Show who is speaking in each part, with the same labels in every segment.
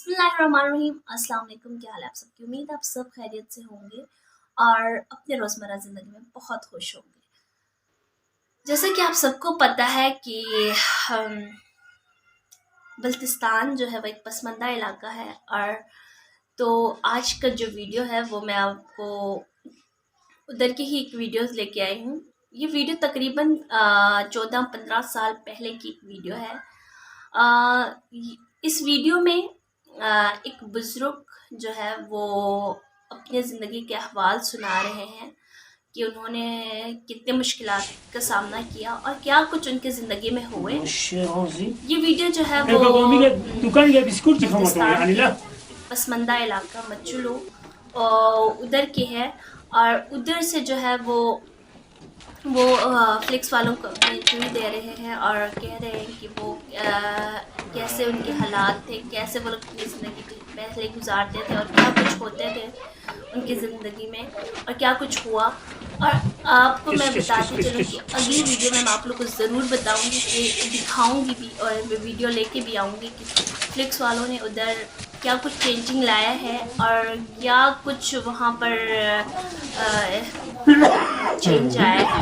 Speaker 1: बिस्मिल्लाहिर्रहमानिर्रहीम। अस्सलाम वालेकुम। क्या हाल है आप सबकी? उम्मीद है आप सब खैरियत से होंगे और अपने रोज़मर्रा ज़िंदगी में बहुत खुश होंगे। जैसे कि आप सबको पता है कि हम बल्तिस्तान जो है वो एक पसमानदा इलाका है। और तो आज का जो वीडियो है वो मैं आपको उधर की ही एक वीडियोस लेके आई हूँ। ये वीडियो तकरीबन 14-15 साल पहले की एक वीडियो है। इस वीडियो में एक बुज़ुर्ग जो है वो अपने ज़िंदगी के अहवाल सुना रहे हैं कि उन्होंने कितने मुश्किलात का सामना किया और क्या कुछ उनकी ज़िंदगी में हुए। ये वीडियो जो है वो पसमानदा इलाका मचुलो उधर के है। और उधर से जो है वो फ्लिक्स वालों को अपनी इंटरव्यू दे रहे हैं और कह रहे हैं कि वो कैसे उनके हालात थे, कैसे वो लोग अपनी ज़िंदगी पहले गुजारते थे और क्या कुछ होते थे उनकी ज़िंदगी में और क्या कुछ हुआ। और आपको मैं बताती चलूँ कि अगली वीडियो में मैं आप लोग को ज़रूर बताऊँगी, कि दिखाऊँगी भी और वीडियो लेके भी आऊँगी कि फ्लिक्स वालों ने उधर क्या कुछ चेंजिंग लाया है और क्या कुछ वहाँ पर चेंज आया है।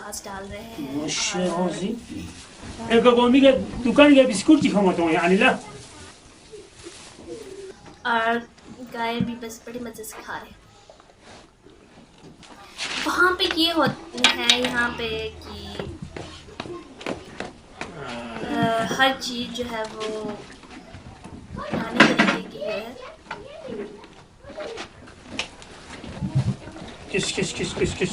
Speaker 1: घास डाल रहे हैं।
Speaker 2: एक गोमी के दुकान के बिस्कुट दिखाऊंगा तो यानी ला
Speaker 1: और गाय भी बस बड़ी मज़े से खा रहे हैं। वहाँ पे ये होता है यहाँ पे कि हर चीज़ जो है वो पुराने तरीके की है।
Speaker 2: किस किस किस किस किस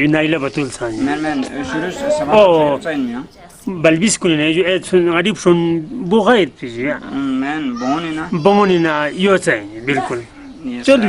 Speaker 2: जो नाइला बतूल सानी
Speaker 3: मैं शुरू से समाप्त चाहिए
Speaker 2: बल्बिस कुल ने जो गरीब सुन बुखार पिजिया
Speaker 3: मैं
Speaker 2: बोनी ना यो चाहिए बिल्कुल चोदू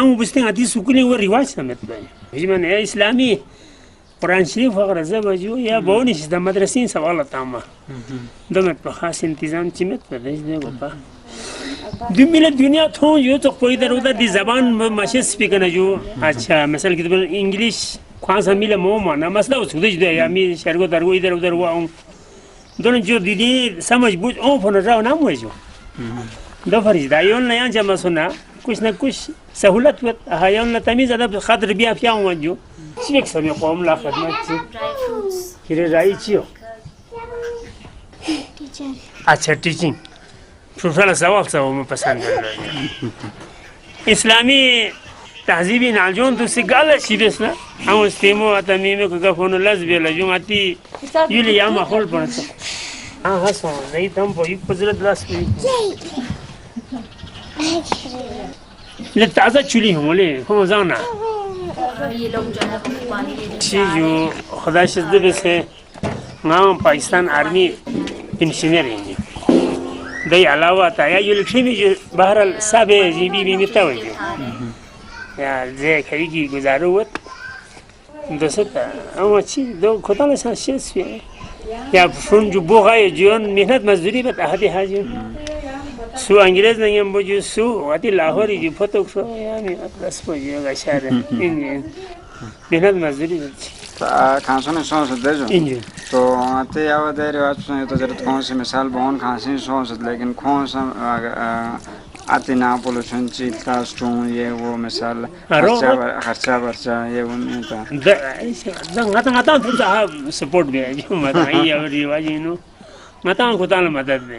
Speaker 2: आमू बस्ते आती सुकुनी वो रिवाज समझ बाय हिजमन है इस्लामी कुरान शरीफ वगैरह जबजो या बोनी से मदरसिन सवाल तामा दमत बखास इंतजाम चिमत बदेश दे गोपा दुनिया दुनिया थो यो तो कोई इधर उधर दी जबान मशे स्पीकर ना जो अच्छा मसल की तो इंग्लिश खास मिले मो माना मसला उसको दे या मी शरगो दरगो इधर उधर हुआ हूं दोनों जो दीदी समझ बुझ ओ फोन जाओ ना मुझे जो दो फरिज दायोन नया जमा सुना कुछ ना कुछ सहूलत हायोन ना तमीज अदब खातिर बिया फिया हुआ जो सिविक समय कौम ला खदमत किरे राई चियो अच्छा टीचिंग प्रोफेसर सवाल सवाल में पसंद है इस्लामी तहजीबी नाजोन तो सिगाला शिबस ना हम स्टेमो अतमी में का फोन लजबे ला जो आती यूली या माहौल बनता हां हसो नहीं तम वो एक पजरत लास में ले ताजा चुली होले हो जाना
Speaker 1: ये लोग जो है पानी
Speaker 2: ची जो खुदा शद्द से नाम पाकिस्तान आर्मी इंजीनियर हैं दे अलावा था या जो लिखने में जो बहरल साबे जीबी में मिलता हुआ जो या जे कहीं की गुजारूवत दोस्त हम अच्छी दो खुदा ने सांसेस या फुन जो बोगा है जीवन मेहनत मजदूरी बता हदी हाजिर su अंग्रेज नहीं हम जो su वाती लाहौरी जो फोटो सो यानी अतलस पर जो गशारे इंजे बिना मजदूरी
Speaker 3: खांसों ने सोच दे जो
Speaker 2: इंजे
Speaker 3: तो आते आवा दे रहे आज तो जरूरत कौन सी मिसाल बहुत खांसी सोच लेकिन कौन सा आते ना पोल्यूशन चीता स्टोन ये वो मिसाल खर्चा ये वो नहीं था
Speaker 2: ngata ngata tu dah support be jo mata iya riwaj inu ngata ko tal madad be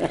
Speaker 1: लोग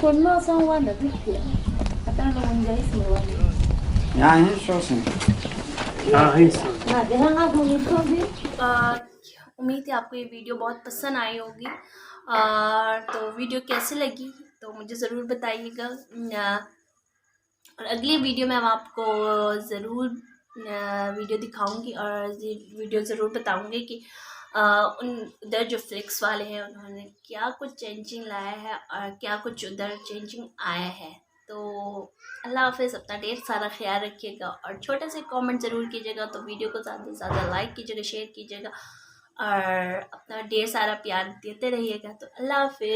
Speaker 4: करना संवाद देखिए पता ना गुंजाइश में वाली
Speaker 3: यहाँ ही सोच
Speaker 2: हां है
Speaker 4: ना देहां आप मुझे तो भी
Speaker 1: उम्मीद है आपको ये वीडियो बहुत पसंद आई होगी। तो वीडियो कैसी लगी तो मुझे ज़रूर बताइएगा। और अगली वीडियो में हम आपको ज़रूर वीडियो दिखाऊंगी और वीडियो ज़रूर बताऊंगी कि उधर जो फ्लिक्स वाले हैं उन्होंने क्या कुछ चेंजिंग लाया है और क्या कुछ उधर चेंजिंग आया है। तो अल्लाह हाफ़िज़, अपना ढेर सारा ख्याल रखिएगा और छोटे से कमेंट ज़रूर कीजिएगा। तो वीडियो को ज़्यादा से ज़्यादा लाइक कीजिएगा, शेयर कीजिएगा और अपना ढेर सारा प्यार देते रहिएगा। तो अल्लाह हाफ़िज़।